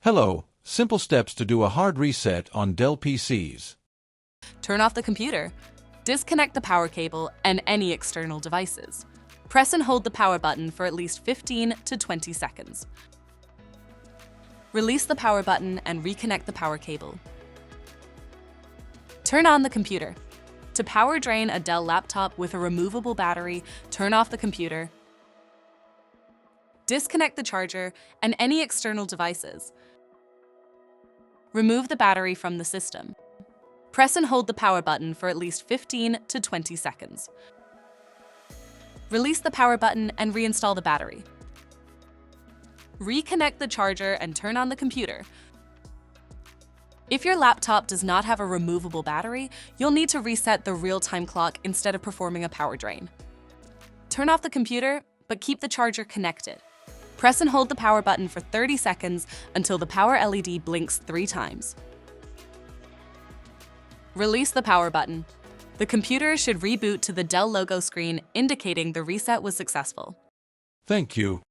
Hello, simple steps to do a hard reset on Dell PCs. Turn off the computer. Disconnect the power cable and any external devices. Press and hold the power button for at least 15 to 20 seconds. Release the power button and reconnect the power cable. Turn on the computer. To power drain a Dell laptop with a removable battery, turn off the computer. Disconnect the charger and any external devices. Remove the battery from the system. Press and hold the power button for at least 15 to 20 seconds. Release the power button and reinstall the battery. Reconnect the charger and turn on the computer. If your laptop does not have a removable battery, you'll need to reset the real-time clock instead of performing a power drain. Turn off the computer, but keep the charger connected. Press and hold the power button for 30 seconds until the power LED blinks 3 times. Release the power button. The computer should reboot to the Dell logo screen indicating the reset was successful. Thank you.